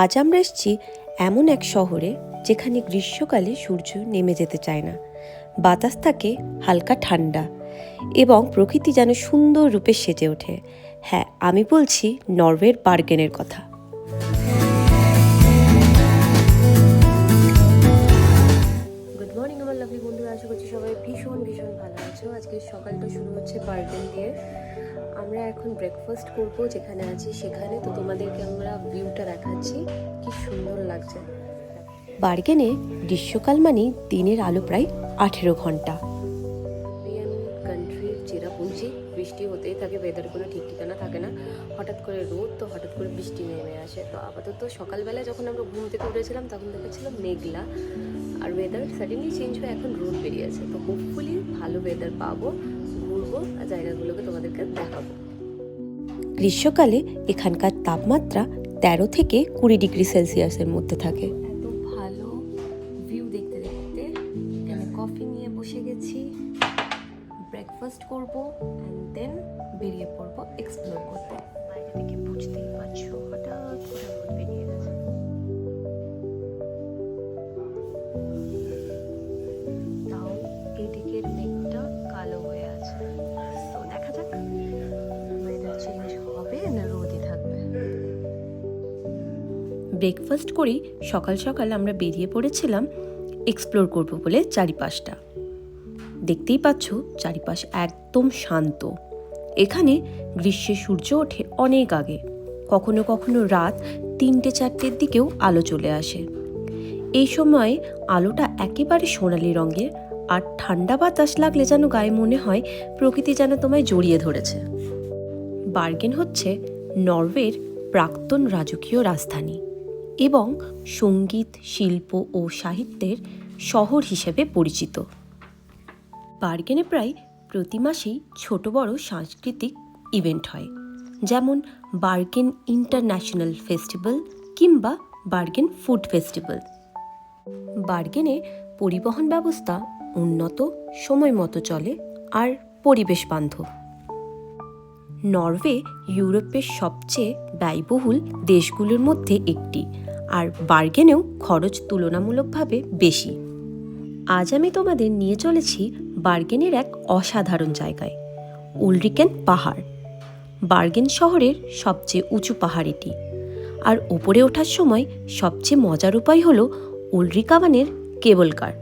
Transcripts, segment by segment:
আজ আমরা এসেছি এমন এক শহরে যেখানে গ্রীষ্মকালে সূর্য নেমে যেতে চায় না, বাতাস থাকে হালকা ঠান্ডা এবং প্রকৃতি যেন সুন্দর রূপে সেজে ওঠে। হ্যাঁ, আমি বলছি নরওয়ের বার্গেনের কথা। গুড মর্নিং আমার লাভলি বন্ধুরা, আশা করছি সবাই ভীষণ ভালো আছো। আজকে সকালটা শুরু হচ্ছে বার্গেন দিয়ে। আমরা এখন ব্রেকফাস্ট করব যেখানে আছি সেখানে, তো তোমাদেরকে আমরা ভিউটা দেখাচ্ছি, কি সুন্দর লাগছে। বার্গেনে গ্রীষ্মকাল মানেই দিনের আলো প্রায় 18 ঘন্টা। কান্ট্রির চেরাপুঞ্জি, বৃষ্টি হতেই থাকে, ওয়েদার কোনো ঠিক ঠিকানা থাকে না, হঠাৎ করে রোদ তো হঠাৎ করে বৃষ্টি নেমে আসে। তো আপাতত সকালবেলা যখন আমরা ঘুম থেকে উঠেছিলাম তখন দেখেছিলাম মেঘলা, আর ওয়েদার সাডেনলি চেঞ্জ হয়ে এখন রোদ বেরিয়েছে। তো হোপফুলি ভালো ওয়েদার পাবো, ঘুরবো আর জায়গাগুলোকে তোমাদেরকে দেখাবো। গ্রীষ্মকালে এখানকার তাপমাত্রা 13 থেকে 20 ডিগ্রি সেলসিয়াসের মধ্যে থাকে। এত ভালো ভিউ দেখতে দেখতে আমি কফি নিয়ে বসে গেছি, ব্রেকফাস্ট করবো অ্যান্ড দেন বেরিয়ে পড়বো এক্সপ্লোর করতে। বাইরে থেকে বুঝতেই পারছো হঠাৎ করে রোদ বেরিয়ে গেছে। তাও এদিকের মেঘটা কালো হয়ে আছে, তো দেখা যাক ওয়েদার চেঞ্জ হবে না রোদই থাকবে। ব্রেকফাস্ট করি সকাল সকাল আমরা বেরিয়ে পড়েছিলাম এক্সপ্লোর করব বলে চারিপাশটা। দেখতেই পাচ্ছ চারিপাশ একদম শান্ত। এখানে গ্রীষ্মে সূর্য ওঠে অনেক আগে, কখনো কখনো রাত 3-4টের দিকেও আলো চলে আসে। এই সময় আলোটা একেবারে সোনালি রঙের, আর ঠান্ডা বাতাস লাগলে যেন গায়ে মনে হয় প্রকৃতি যেন তোমায় জড়িয়ে ধরেছে। বার্গেন হচ্ছে নরওয়ের প্রাক্তন রাজকীয় রাজধানী এবং সঙ্গীত, শিল্প ও সাহিত্যের শহর হিসেবে পরিচিত। বার্গেনে প্রায় প্রতি মাসেই ছোট বড় সাংস্কৃতিক ইভেন্ট হয়, যেমন বার্গেন ইন্টারন্যাশনাল ফেস্টিভ্যাল কিংবা বার্গেন ফুড ফেস্টিভ্যাল। বার্গেনে পরিবহন ব্যবস্থা উন্নত, সময় মতো চলে আর পরিবেশ বান্ধব। নরওয়ে ইউরোপের সবচেয়ে ব্যয়বহুল দেশগুলোর মধ্যে একটি, আর বার্গেনেও খরচ তুলনামূলকভাবে বেশি। আজ আমি তোমাদের নিয়ে চলেছি বার্গেনের এক অসাধারণ জায়গায়, উলরিকেন পাহাড়। বার্গেন শহরের সবচেয়ে উঁচু পাহাড় এটি, আর ওপরে ওঠার সময় সবচেয়ে মজার উপায় হলো উলরিকাবানের কেবল কার।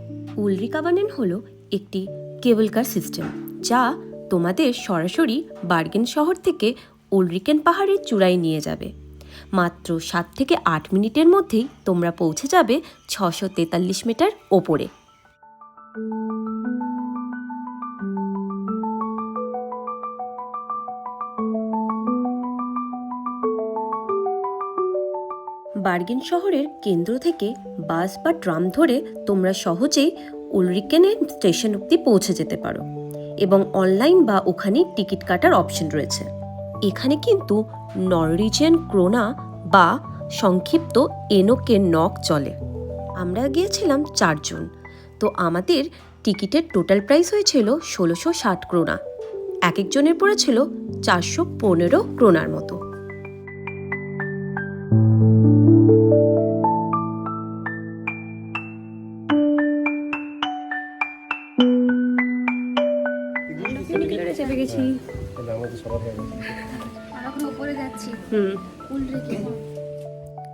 উলরিকাবানেন হলো একটি কেবল কার সিস্টেম, যা তোমাদের সরাসরি বার্গেন শহর থেকে উলরিকেন পাহাড়ের চূড়ায় নিয়ে যাবে। মাত্র 7 থেকে 8 মিনিটের মধ্যেই তোমরা পৌঁছে যাবে 643 মিটার ওপরে। বার্গেন শহরের কেন্দ্র থেকে বাস বা ট্রাম ধরে তোমরা সহজেই উলরিকেনের স্টেশন অবধি পৌঁছে যেতে পারো, এবং অনলাইন বা ওখানেই টিকিট কাটার অপশন রয়েছে। এখানে কিন্তু নরওয়েজিয়ান ক্রোনা বা সংক্ষিপ্ত এনোকে নক চলে। আমরা গিয়েছিলাম 4 জন, তো আমাদের টিকিটের টোটাল প্রাইস হয়েছিল 1660 ক্রোনা। এক একজনের পড়েছিল 415 ক্রোনার মতো।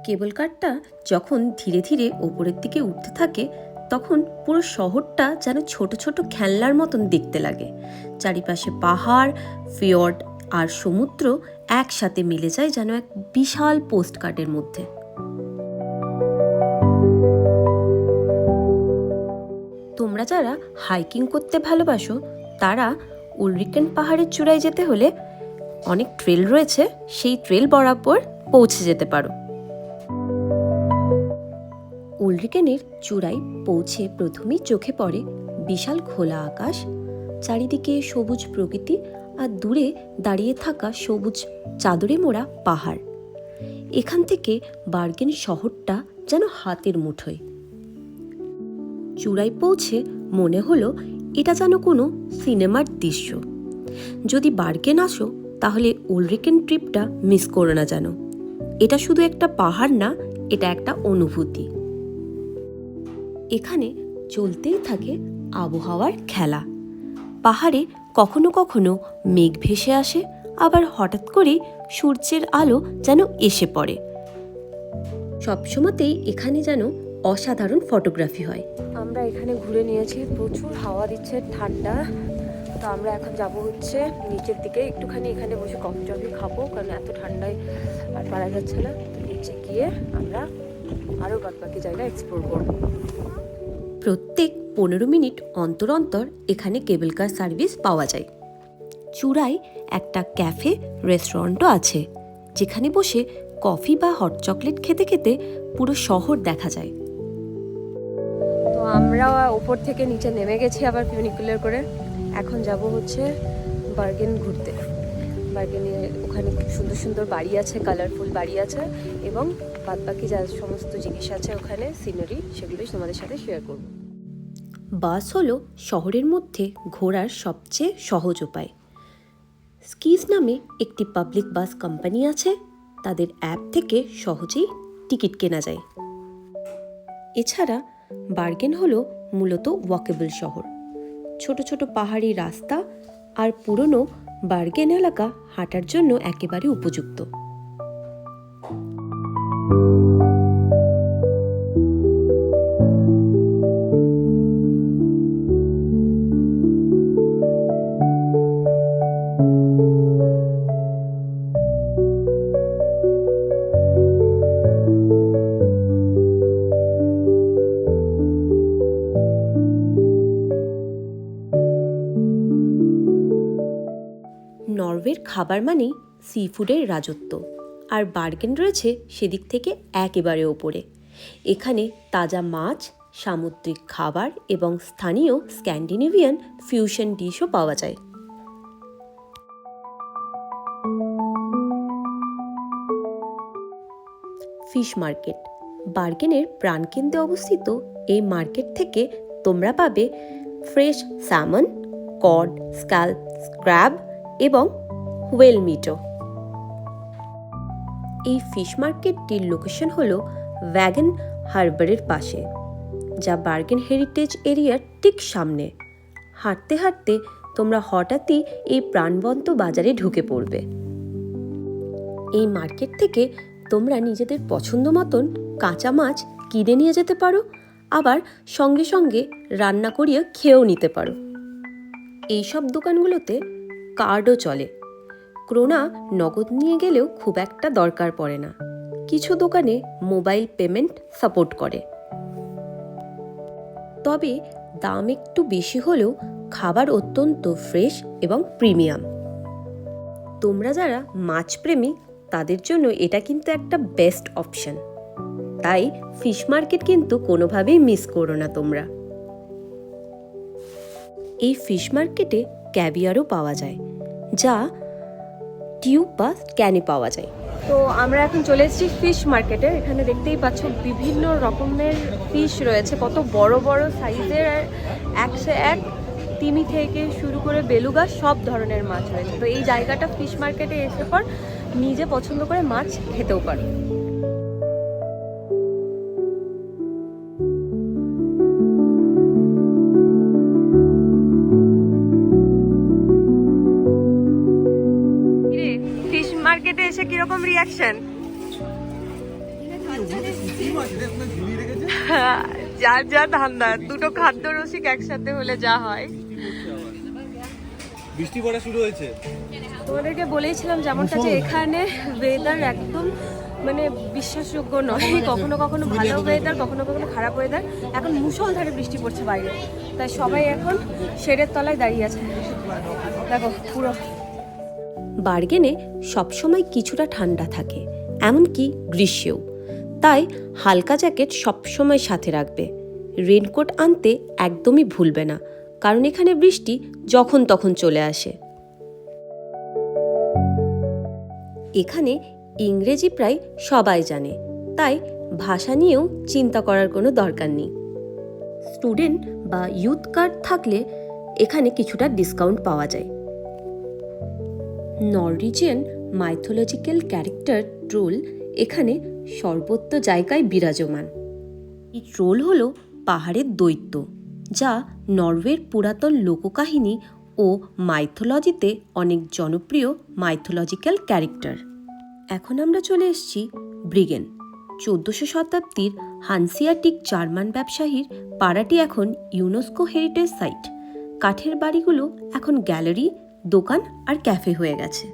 কেবল কারটা যখন ধীরে ধীরে ওপরের দিকে উঠতে থাকে তখন পুরো শহরটা যেন ছোট ছোট খেলনার মতন দেখতে লাগে। চারিপাশে পাহাড়, ফিয়র্ড আর সমুদ্র একসাথে মিলে যায় যেন এক বিশাল পোস্ট কার্ডের মধ্যে। তোমরা যারা হাইকিং করতে ভালোবাসো তারা উলরিকেন পাহাড়ের চূড়ায় যেতে হলে অনেক ট্রেল রয়েছে, সেই ট্রেল বরাবর পৌঁছে যেতে পারো। উলরিকেনের চূড়ায় পৌঁছে প্রথমেই চোখে পড়ে বিশাল খোলা আকাশ, চারিদিকে সবুজ প্রকৃতি আর দূরে দাঁড়িয়ে থাকা সবুজ চাদরে মোড়া পাহাড়। এখান থেকে বার্গেন শহরটা যেন হাতের মুঠোয়। চূড়ায় পৌঁছে মনে হলো এটা যেন কোনো সিনেমার দৃশ্য। যদি বার্গেন আসো তাহলে উলরিকেন ট্রিপটা মিস করো না যেন। এটা শুধু একটা পাহাড় না, এটা একটা অনুভূতি। এখানে চলতেই থাকে আবহাওয়ার খেলা। পাহাড়ে কখনো কখনো মেঘ ভেসে আসে, আবার হঠাৎ করে সূর্যের আলো যেন এসে পড়ে। সবসময়তেই এখানে যেন অসাধারণ ফটোগ্রাফি হয়। আমরা এখানে ঘুরে নিয়েছি, প্রচুর হাওয়া দিচ্ছে, ঠান্ডা। তো আমরা এখন যাব হচ্ছে নিচের দিকে, একটুখানি এখানে বসে কফি টফি খাবো, কারণ এত ঠান্ডায় আর পারা যাচ্ছে না। তো নিচে গিয়ে আমরা আরও বাকি জায়গা এক্সপ্লোর করবো। প্রত্যেক 15 মিনিট অন্তর অন্তর এখানে কেবল কার সার্ভিস পাওয়া যায়। চূড়ায় একটা ক্যাফে রেস্টুরেন্টও আছে, যেখানে বসে কফি বা হট চকলেট খেতে খেতে পুরো শহর দেখা যায়। তো আমরা ওপর থেকে নিচে নেমে গেছি আবার ফিউনিকুলার করে। এখন যাব হচ্ছে বার্গেন ঘুরতে। বার্গেনে ওখানে খুব সুন্দর সুন্দর বাড়ি আছে, কালারফুল বাড়ি আছে, এবং বাদবাকি যা সমস্ত জিনিস আছে ওখানে সিনারি, সেগুলোই তোমাদের সাথে শেয়ার করব। বাস হলো শহরের মধ্যে ঘোরার সবচেয়ে সহজ উপায়। স্কিজ নামে একটি পাবলিক বাস কোম্পানি আছে, তাদের অ্যাপ থেকে সহজেই টিকিট কেনা যায়। এছাড়া বার্গেন হলো মূলত ওয়াকেবল শহর। ছোট ছোট পাহাড়ি রাস্তা আর পুরনো বার্গেন এলাকা হাঁটার জন্য একেবারে উপযুক্ত। নরওয়ের খাবার মানেই সি ফুডের রাজত্ব, আর বার্গেন রয়েছে সেদিক থেকে একেবারে ওপরে। এখানে তাজা মাছ, সামুদ্রিক খাবার এবং স্থানীয় স্ক্যান্ডিনেভিয়ান ফিউশন ডিশও পাওয়া যায়। ফিশ মার্কেট বার্গেনের প্রাণকেন্দ্রে অবস্থিত। এই মার্কেট থেকে তোমরা পাবে fresh salmon, cod, scallop, crab এবং হুয়েল মিটও। এই ফিশ মার্কেটটির লোকেশন হলো ওয়াগন হারবারের পাশে, যা বার্গেন হেরিটেজ এরিয়ার ঠিক সামনে। হাঁটতে হাঁটতে তোমরা হঠাৎই এই প্রাণবন্ত বাজারে ঢুকে পড়বে। এই মার্কেট থেকে তোমরা নিজেদের পছন্দ মতন কাঁচা মাছ কিনে নিয়ে যেতে পারো, আবার সঙ্গে সঙ্গে রান্না করিয়ে খেয়েও নিতে পারো। এইসব দোকানগুলোতে কার্ডও চলে। ক্রোনা নগদ নিয়ে গেলেও খুব একটা দরকার পড়ে না। কিছু দোকানে মোবাইল পেমেন্ট সাপোর্ট করে, তবে দাম একটু বেশি হলেও খাবার অত্যন্ত ফ্রেশ এবং প্রিমিয়াম। তোমরা যারা মাছপ্রেমী তাদের জন্য এটা কিন্তু একটা বেস্ট অপশন। তাই ফিশ মার্কেট কিন্তু কোনোভাবেই মিস করো না তোমরা। এই ফিশ মার্কেটে ক্যাভিয়ারও পাওয়া যায়, যা টিউব বা ক্যানে পাওয়া যায়। তো আমরা এখন চলে এসেছি ফিশ মার্কেটে। এখানে দেখতেই পাচ্ছ বিভিন্ন রকমের ফিশ রয়েছে, কত বড় বড় সাইজের, আর একশো এক তিমি থেকে শুরু করে বেলুগা সব ধরনের মাছ রয়েছে। তো এই জায়গাটা ফিশ মার্কেটে এসে পর নিজে পছন্দ করে মাছ খেতেও পারো। ফিশ মার্কেটে এসে কিরকম রিয়াকশন? যার যা ধান্দা, দুটো খাদ্য রসিক একসাথে হলে যা হয়। বৃষ্টি পড়া শুরু হয়েছে। তোমাদেরকে বলেইছিলাম যেমনটা, যে এখানে ওয়েদার একদম মানে বিশ্বাসযোগ্য নয়। কখনো কখনো ভালো ওয়েদার, কখনো কখনো খারাপ ওয়েদার। এখন মুষলধারে বৃষ্টি পড়ছে বাইরে, তাই সবাই এখন শেডের তলায় দাঁড়িয়ে আছে। দেখো পুরো বার্গেনে সবসময় কিছুটা ঠান্ডা থাকে, এমনকি গ্রীষ্মেও। তাই হালকা জ্যাকেট সবসময় সাথে রাখবে। রেনকোট আনতে একদমই ভুলবে না, কারণ এখানে বৃষ্টি যখন তখন চলে আসে। এখানে ইংরেজি প্রায় সবাই জানে, তাই ভাষা নিয়েও চিন্তা করার কোনো দরকার নেই। স্টুডেন্ট বা ইউথ কার্ড থাকলে এখানে কিছুটা ডিসকাউন্ট পাওয়া যায়। নরওয়েজিয়ান মাইথোলজিক্যাল ক্যারেক্টার ট্রোল এখানে সর্বত্র জায়গায় বিরাজমান। এই ট্রোল হলো পাহাড়ের দৈত্য, যা নরওয়ের পুরাতন লোককাহিনী ও মাইথোলজিতে অনেক জনপ্রিয় মাইথোলজিক্যাল ক্যারেক্টার। এখন আমরা চলে এসেছি ব্রিগেন। 1400 শতাব্দীর হানসিয়াটিক জার্মান ব্যবসায়ীর পাড়াটি এখন ইউনেস্কো হেরিটেজ সাইট। কাঠের বাড়িগুলো এখন গ্যালারি, দোকান আর ক্যাফে হয়ে গেছে।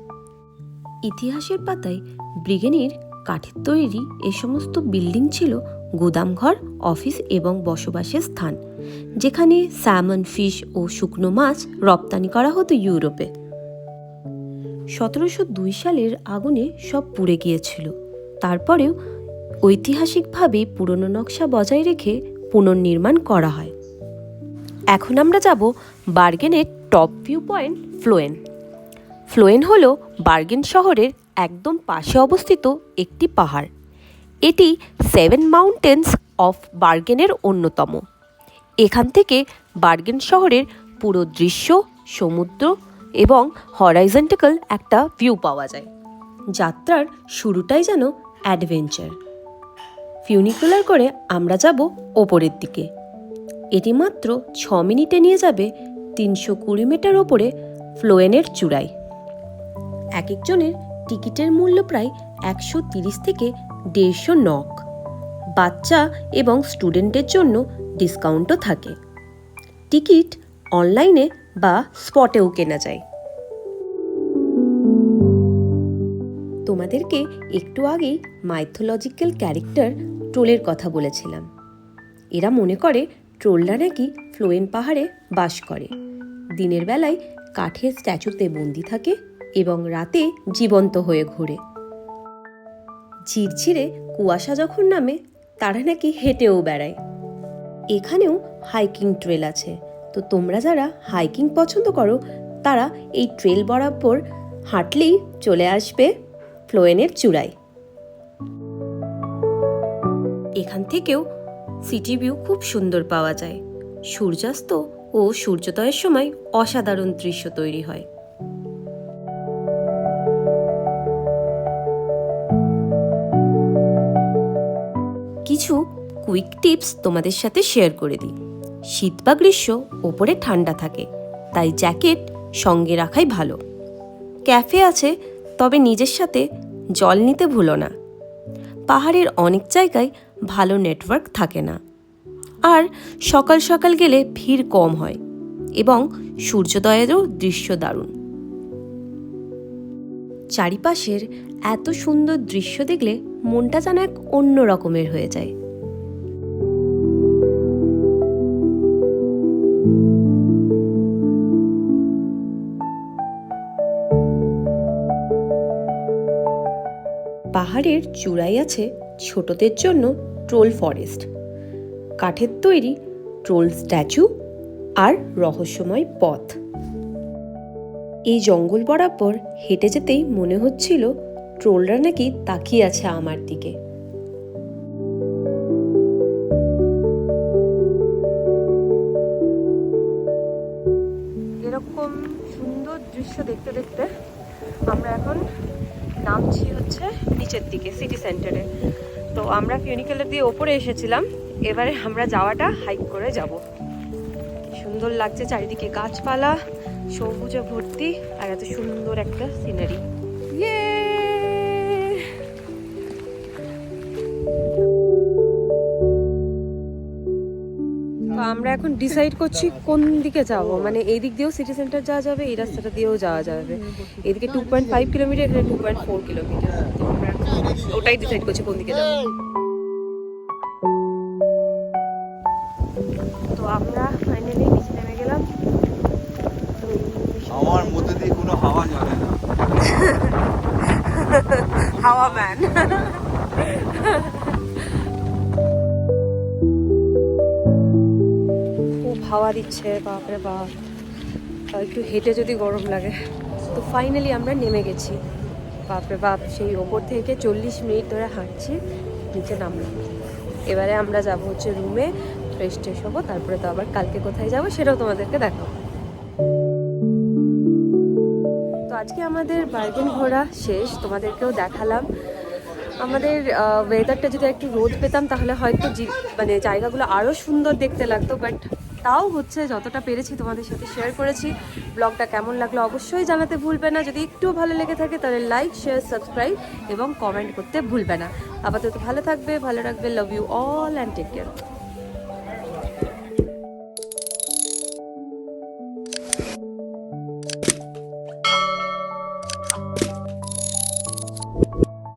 ইতিহাসের পাতায় ব্রিগেনের কাঠের তৈরি এ সমস্ত বিল্ডিং ছিল গোদামঘর, অফিস এবং বসবাসের স্থান, যেখানে স্যামন, ফিশ ও শুকনো মাছ রপ্তানি করা হতো ইউরোপে। 1702 সালের আগুনে সব পুড়ে গিয়েছিল। তারপরেও ঐতিহাসিকভাবে পুরনো নকশা বজায় রেখে পুনর্নির্মাণ করা হয়। এখন আমরা যাব বার্গেনের টপ ভিউ পয়েন্ট ফ্লোয়েন। ফ্লোয়েন হল বার্গেন শহরের একদম পাশে অবস্থিত একটি পাহাড়। এটি 7 মাউন্টেন্স অফ বার্গেনের অন্যতম। এখান থেকে বার্গেন শহরের পুরো দৃশ্য, সমুদ্র এবং হরাইজন্টাল একটা ভিউ পাওয়া যায়। যাত্রার শুরুটাই যেন অ্যাডভেঞ্চার। ফিউনিকুলার করে আমরা যাব ওপরের দিকে। এটি মাত্র 6 মিনিটে নিয়ে যাবে 320 মিটার ওপরে ফ্লোয়েনের চূড়ায়। এক একজনের টিকিটের মূল্য প্রায় 130 থেকে 150 নক। বাচ্চা এবং স্টুডেন্টের জন্য ডিসকাউন্টও থাকে। টিকিট অনলাইনে বা স্পটেও কেনা যায়। তোমাদেরকে একটু আগেই মাইথোলজিক্যাল ক্যারেক্টার ট্রোলের কথা বলেছিলাম। এরা মনে করে ট্রোলরা নাকি ফ্লোয়েন পাহাড়ে বাস করে। দিনের বেলায় কাঠের স্ট্যাচুতে বন্দি থাকে এবং রাতে জীবন্ত হয়ে ঘোরে। ঝিরঝিরে কুয়াশা যখন নামে, তারা নাকি হেঁটেও বেড়ায়। এখানেও হাইকিং ট্রেল আছে, তো তোমরা যারা হাইকিং পছন্দ করো তারা এই ট্রেল বরাবর হাঁটলেই চলে আসবে ফ্লোয়েনের চূড়ায়। এখান থেকেও সিটি ভিউ খুব সুন্দর পাওয়া যায়। সূর্যাস্ত ও সূর্যোদয়ের সময় অসাধারণ দৃশ্য তৈরি হয়। কিছু কুইক টিপস তোমাদের সাথে শেয়ার করে দিই। শীত বা গ্রীষ্ম ওপরে ঠান্ডা থাকে, তাই জ্যাকেট সঙ্গে রাখাই ভালো। ক্যাফে আছে, তবে নিজের সাথে জল নিতে ভুলো না। পাহাড়ের অনেক জায়গায় ভালো নেটওয়ার্ক থাকে না, আর সকাল সকাল গেলে ভিড় কম হয় এবং সূর্যোদয়েরও দৃশ্য দারুণ। চারিপাশের এত সুন্দর দৃশ্য দেখলে মনটা যেন এক অন্য রকমের হয়ে যায়। পাহাড়ের চূড়ায় আছে ছোটদের জন্য ট্রোল ফরেস্ট, কাঠের তৈরি ট্রোল স্ট্যাচু আর রহস্যময় পথ। এই জঙ্গল বরাবর হেঁটে যেতেই মনে হচ্ছিল ট্রোলরা নাকি তাকিয়ে আছে আমার দিকে। এরকম সুন্দর দৃশ্য দেখতে দেখতে আমরা এখন নামছি হচ্ছে নিচের দিকে সিটি সেন্টারে। তো আমরা ফিউনিকুলার দিয়ে ওপরে এসেছিলাম, এবারে আমরা যাওয়াটা হাইক করে যাব। সুন্দর লাগছে, চারিদিকে গাছপালা, সবুজে ভর্তি, আর এত সুন্দর একটা সিনারি। তো আমরা এখন ডিসাইড করছি কোন দিকে যাব, মানে এই দিক দিয়েও সিটি সেন্টার যাওয়া যাবে, এই রাস্তাটা দিয়েও যাওয়া যাবে। এদিকে 2.5 কিলোমিটার, এখানে 2.4 কিলোমিটার। তো আমরা ওটাই ডিসাইড করছি কোন দিকে যাব। তো আমরা ফাইনালি নিচে নেমে গেলাম। আমার মধ্যে দিয়ে কোনো হাওয়া জ্বলে না। হাওয়া ম্যান। খুব হাওয়া দিচ্ছে, বাপরে বাপ। একটু হেঁটে যদি গরম লাগে। তো ফাইনালি আমরা নেমে গেছি। বাপরে বাপ, সেই ওপর থেকে 40 মিনিট ধরে হাঁটছি, নিচে নামলাম। এবারে আমরা যাব হচ্ছে রুমে, ফ্রেশ ট্রেশ হবো, তারপরে তো আবার কালকে কোথায় যাবো সেটাও তোমাদেরকে দেখাবো। তো আজকে আমাদের বার্গেন ঘোরা শেষ, তোমাদেরকেও দেখালাম। আমাদের ওয়েদারটা যদি একটু রোদ পেতাম তাহলে হয়তো মানে জায়গাগুলো আরও সুন্দর দেখতে লাগতো, বাট তাও হচ্ছে যতটা পেরেছি তোমাদের সাথে শেয়ার করেছি। ব্লগটা কেমন লাগলো অবশ্যই জানাতে ভুলবে না। যদি একটু ভালো লেগে থাকে তাহলে লাইক, শেয়ার, সাবস্ক্রাইব এবং কমেন্ট করতে ভুলবে না। আপাতত ভালো থাকবে, ভালো রাখবে। Love you all and take care.